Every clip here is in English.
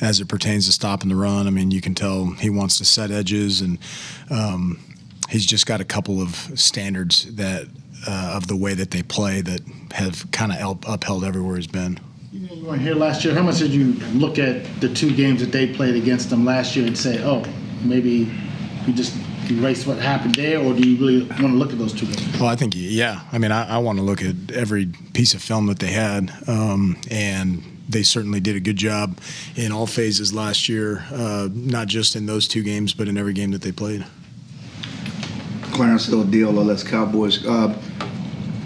as it pertains to stopping the run. I mean, you can tell he wants to set edges, and he's just got a couple of standards that of the way that they play that have kind of upheld everywhere he's been. You weren't here last year. How much did you look at the 2 games that they played against them last year and say, oh, maybe you just erase what happened there, or do you really want to look at those 2 games? Well, I think, yeah. I mean, I want to look at every piece of film that they had, and they certainly did a good job in all phases last year, not just in those 2 games, but in every game that they played. Clarence Hill, DLLS Cowboys.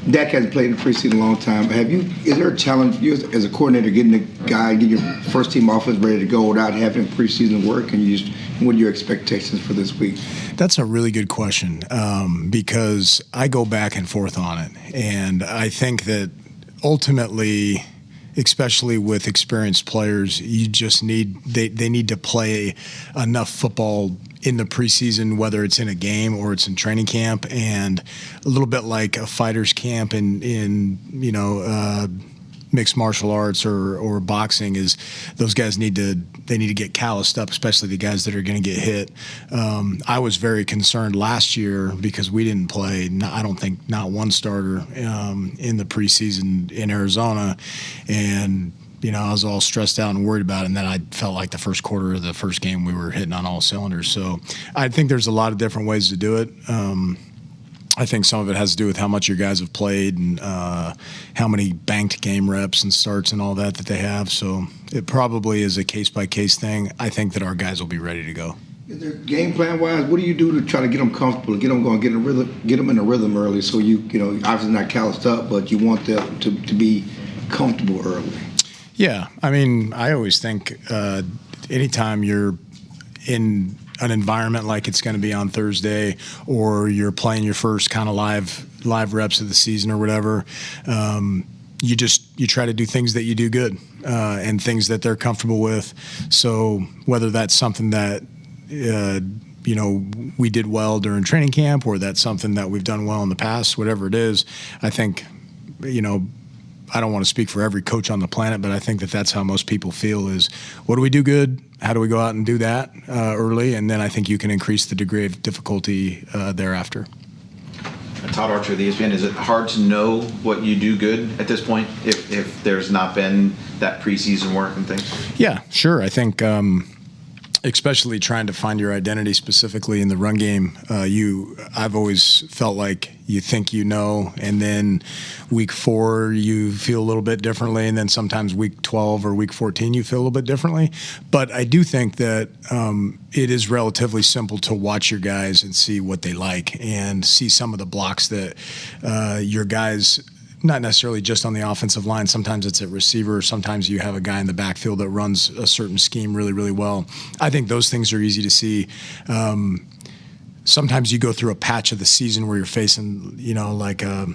Dak hasn't played in the preseason in a long time. Is there a challenge you as a coordinator getting the guy, getting your first team offense ready to go without having preseason work? And what are your expectations for this week? That's a really good question, because I go back and forth on it. And I think that ultimately, especially with experienced players, you just they need to play enough football in the preseason, whether it's in a game or it's in training camp, and a little bit like a fighter's camp in mixed martial arts or boxing, is those guys need to get calloused up, especially the guys that are going to get hit. I was very concerned last year because we didn't play, I don't think, not one starter in the preseason in Arizona, and I was all stressed out and worried about it, and then I felt like the first quarter of the first game we were hitting on all cylinders. So I think there's a lot of different ways to do it. I think some of it has to do with how much your guys have played and how many banked game reps and starts and all that they have. So it probably is a case-by-case thing. I think that our guys will be ready to go. Is there game plan-wise, what do you do to try to get them comfortable, get them going, get them in a rhythm early, so you obviously not calloused up, but you want them to be comfortable early? Yeah, I mean, I always think anytime you're in an environment like it's going to be on Thursday, or you're playing your first kind of live reps of the season or whatever, you try to do things that you do good and things that they're comfortable with. So whether that's something that we did well during training camp, or that's something that we've done well in the past, whatever it is, I think I don't want to speak for every coach on the planet, but I think that that's how most people feel is, what do we do good? How do we go out and do that early? And then I think you can increase the degree of difficulty thereafter. Todd Archer of the ESPN, is it hard to know what you do good at this point if there's not been that preseason work and things? Yeah, sure. I think especially trying to find your identity specifically in the run game, I've always felt like you think and then week 4 you feel a little bit differently, and then sometimes week 12 or week 14 you feel a little bit differently. But I do think that it is relatively simple to watch your guys and see what they like, and see some of the blocks that your guys, not necessarily just on the offensive line. Sometimes it's at receiver. Sometimes you have a guy in the backfield that runs a certain scheme really, really well. I think those things are easy to see. Sometimes you go through a patch of the season where you're facing, like a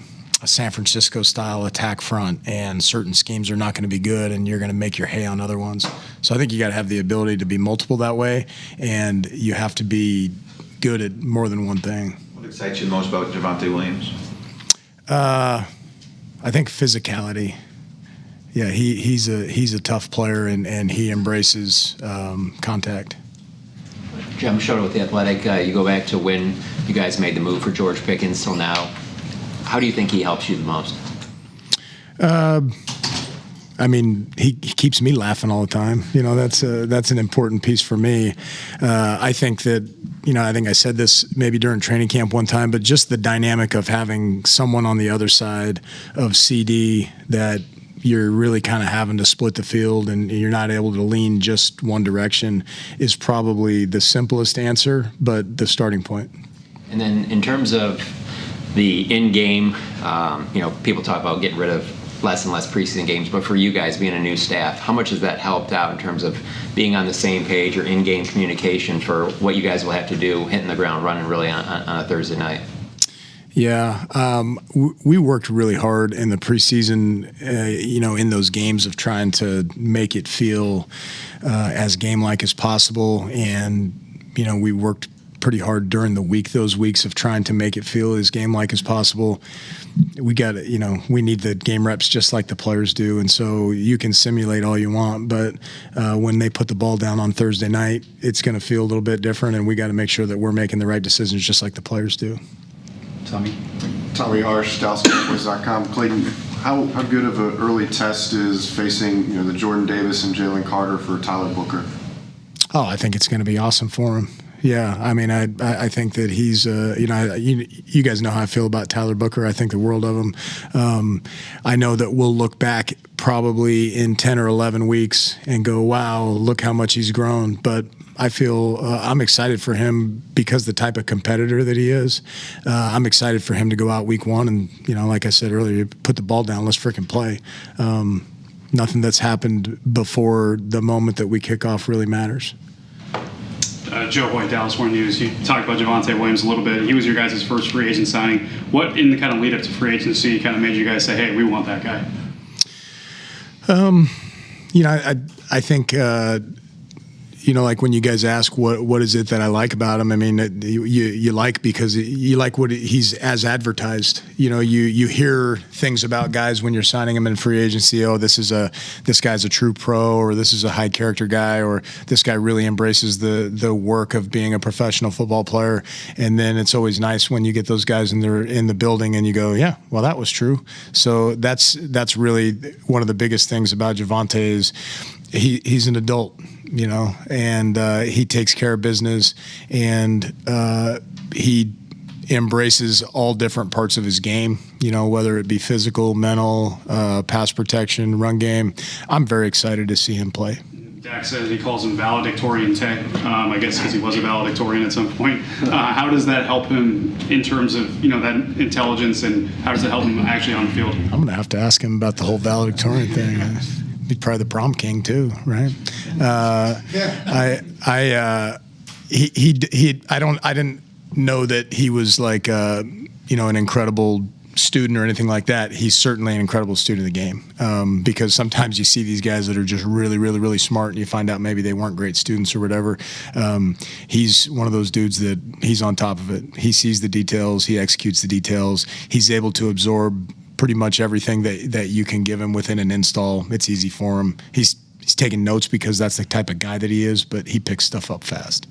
San Francisco style attack front, and certain schemes are not going to be good, and you're going to make your hay on other ones. So I think you got to have the ability to be multiple that way, and you have to be good at more than one thing. What excites you most about Javonte Williams? I think physicality. Yeah, he's a tough player, and he embraces contact. Jim Schroeder with The Athletic. You go back to when you guys made the move for George Pickens till now. How do you think he helps you the most? I mean, he keeps me laughing all the time. That's an important piece for me. I think that, I think I said this maybe during training camp one time, but just the dynamic of having someone on the other side of CD that you're really kind of having to split the field and you're not able to lean just one direction is probably the simplest answer, but the starting point. And then in terms of the in-game, people talk about getting rid of less and less preseason games, but for you guys being a new staff, how much has that helped out in terms of being on the same page or in-game communication for what you guys will have to do, hitting the ground running really on a Thursday night? Yeah, we worked really hard in the preseason, in those games of trying to make it feel as game-like as possible. And, we worked pretty hard during the week, those weeks of trying to make it feel as game-like as possible. We got to, we need the game reps just like the players do. And so you can simulate all you want, but when they put the ball down on Thursday night, it's going to feel a little bit different, and we got to make sure that we're making the right decisions just like the players do. Tommy Harsh, DallasCowboys.com. Klayton, how good of an early test is facing the Jordan Davis and Jalen Carter for Tyler Booker? Oh, I think it's going to be awesome for him. Yeah, I mean, I think that he's, you guys know how I feel about Tyler Booker. I think the world of him. I know that we'll look back probably in 10 or 11 weeks and go, wow, look how much he's grown. But I feel I'm excited for him because the type of competitor that he is. I'm excited for him to go out week one and, like I said earlier, put the ball down, let's freaking play. Nothing that's happened before the moment that we kick off really matters. Joe Hoyt, Dallas Morning News. You talked about Javonte Williams a little bit. He was your guys' first free agent signing. What in the kind of lead up to free agency kind of made you guys say, hey, we want that guy? I think like when you guys ask what is it that I like about him, I mean, you like because you like what he's as advertised. You hear things about guys when you're signing them in free agency. Oh, this guy's a true pro, or this is a high character guy, or this guy really embraces the work of being a professional football player. And then it's always nice when you get those guys and they're in the building and you go, yeah, well, that was true. So that's really one of the biggest things about Javonte is he's an adult. And he takes care of business, and he embraces all different parts of his game, whether it be physical, mental, pass protection, run game. I'm very excited to see him play. Dak says he calls him valedictorian tech, I guess because he was a valedictorian at some point. How does that help him in terms of, that intelligence, and how does it help him actually on the field? I'm going to have to ask him about the whole valedictorian thing. He's probably the prom king too, right? I didn't know that he was like an incredible student or anything like that. He's certainly an incredible student of the game, because sometimes you see these guys that are just really, really, really smart, and you find out maybe they weren't great students or whatever. He's one of those dudes that he's on top of it. He sees the details, he executes the details, he's able to absorb pretty much everything that you can give him within an install. It's easy for him. He's taking notes because that's the type of guy that he is, but he picks stuff up fast.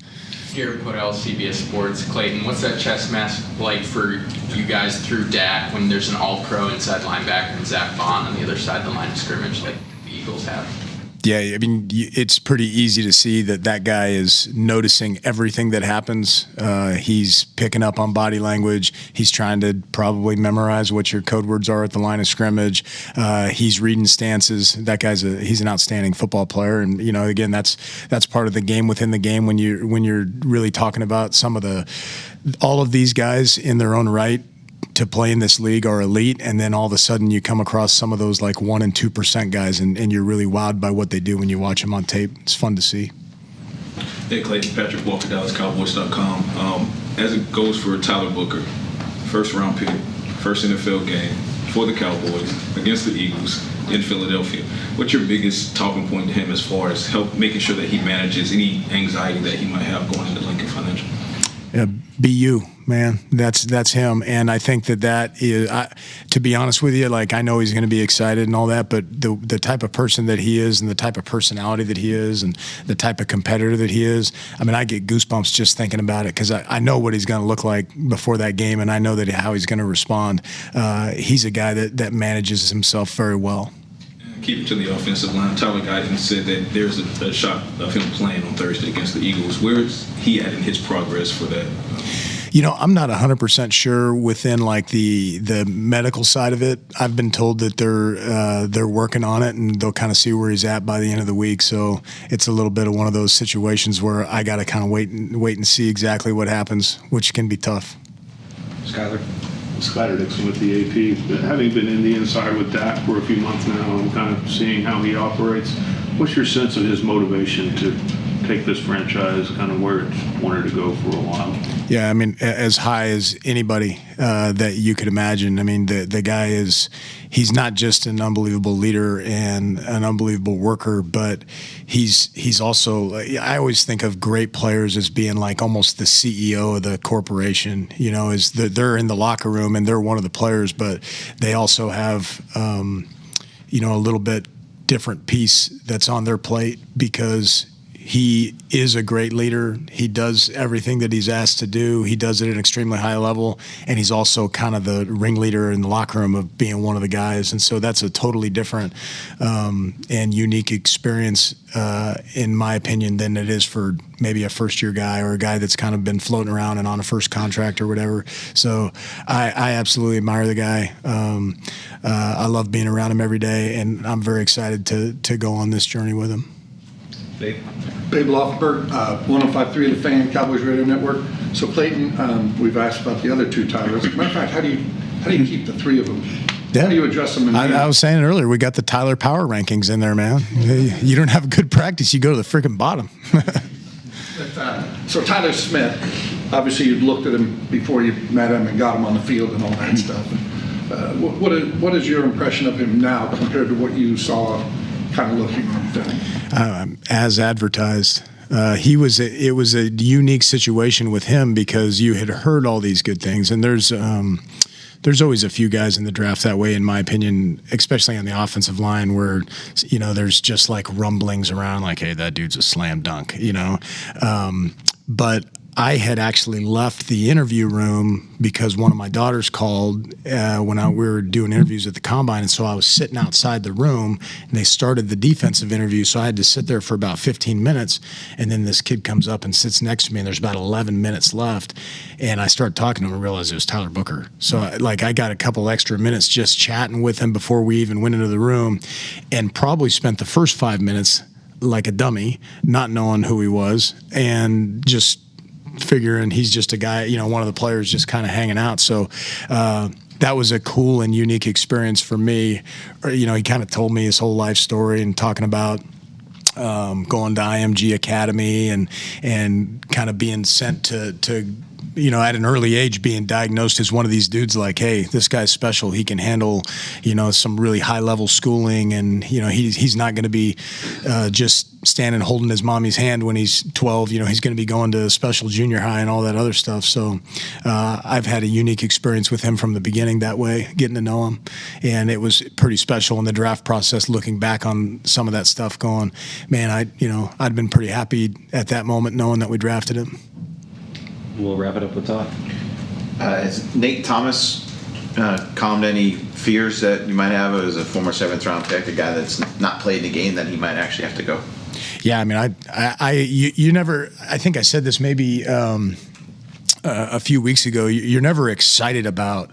Here, Podell, CBS Sports. Clayton, what's that chess match like for you guys through Dak when there's an all-pro inside linebacker and Zach Bond on the other side of the line of scrimmage like the Eagles have? Yeah, I mean, it's pretty easy to see that guy is noticing everything that happens. He's picking up on body language. He's trying to probably memorize what your code words are at the line of scrimmage. He's reading stances. That guy's he's an outstanding football player. And again, that's part of the game within the game when you're really talking about all of these guys in their own right to play in this league are elite, and then all of a sudden you come across some of those like 1% and 2% guys, and you're really wowed by what they do when you watch them on tape. It's fun to see. Hey, Clayton, Patrick Walker, DallasCowboys.com. As it goes for Tyler Booker, first-round pick, first NFL game for the Cowboys against the Eagles in Philadelphia. What's your biggest talking point to him as far as making sure that he manages any anxiety that he might have going into Lincoln Financial? Be you, man. That's him. And I think that is, to be honest with you, like I know he's going to be excited and all that, but the type of person that he is and the type of personality that he is and the type of competitor that he is, I mean, I get goosebumps just thinking about it because I know what he's going to look like before that game, and I know how he's going to respond. He's a guy that manages himself very well. Keep it to the offensive line. Tyler Guyton said that there's a shot of him playing on Thursday against the Eagles. Where is he at in his progress for that? I'm not 100% sure within like the medical side of it. I've been told that they're working on it and they'll kind of see where he's at by the end of the week. So it's a little bit of one of those situations where I got to kind of wait and see exactly what happens, which can be tough. Skyler Dixon with the AP. Having been in the inside with Dak for a few months now and kind of seeing how he operates, what's your sense of his motivation to take this franchise kind of where it's wanted to go for a while. Yeah, I mean, as high as anybody that you could imagine. I mean, the guy he's not just an unbelievable leader and an unbelievable worker, but he's also, I always think of great players as being like almost the CEO of the corporation, you know, is they're in the locker room and they're one of the players, but they also have, you know, a little bit different piece that's on their plate because he is a great leader. He does everything that he's asked to do. He does it at an extremely high level, and he's also kind of the ringleader in the locker room of being one of the guys. And so that's a totally different and unique experience, in my opinion, than it is for maybe a first-year guy or a guy that's kind of been floating around and on a first contract or whatever. So I absolutely admire the guy. I love being around him every day, and I'm very excited to go on this journey with him. Babe Loffenberg, 105.3 The Fan, Cowboys Radio Network. So Klayton, we've asked about the other two Tylers. As a matter of fact, how do you keep the three of them? Yeah. How do you address them? I was saying it earlier. We got the Tyler Power rankings in there, man. You don't have a good practice, you go to the freaking bottom. So Tyler Smith, obviously you'd looked at him before you met him and got him on the field and all that stuff. What is your impression of him now compared to what you saw kind of looking on film? As advertised. It was a unique situation with him because you had heard all these good things, and there's always a few guys in the draft that way, in my opinion, especially on the offensive line, where, you know, there's just like rumblings around like, hey, that dude's a slam dunk, you know. But I had actually left the interview room because one of my daughters called when we were doing interviews at the Combine, and so I was sitting outside the room, and they started the defensive interview, so I had to sit there for about 15 minutes, and then this kid comes up and sits next to me, and there's about 11 minutes left, and I started talking to him and realized it was Tyler Booker. So I got a couple extra minutes just chatting with him before we even went into the room, and probably spent the first 5 minutes like a dummy, not knowing who he was, and just figuring he's just a guy, you know, one of the players just kind of hanging out. So that was a cool and unique experience for me. You know, he kind of told me his whole life story and talking about going to IMG Academy and kind of being sent to you know, at an early age being diagnosed as one of these dudes like, hey, this guy's special. He can handle, you know, some really high-level schooling, and, you know, he's not going to be just standing holding his mommy's hand when he's 12. You know, he's going to be going to special junior high and all that other stuff. So I've had a unique experience with him from the beginning that way, getting to know him. And it was pretty special in the draft process, looking back on some of that stuff going, man, I'd been pretty happy at that moment knowing that we drafted him. We'll wrap it up with Todd. Has Nate Thomas calmed any fears that you might have as a former 7th-round pick, a guy that's not played in a game that he might actually have to go? Yeah, I mean, you never. I think I said this maybe a few weeks ago. You're never excited about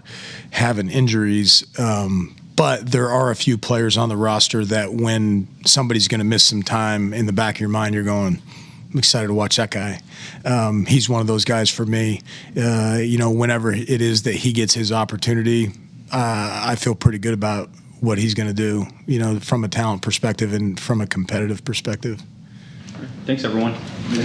having injuries, but there are a few players on the roster that when somebody's going to miss some time, in the back of your mind, you're going, I'm excited to watch that guy. He's one of those guys for me. You know, whenever it is that he gets his opportunity, I feel pretty good about what he's going to do, you know, from a talent perspective and from a competitive perspective. Thanks, everyone.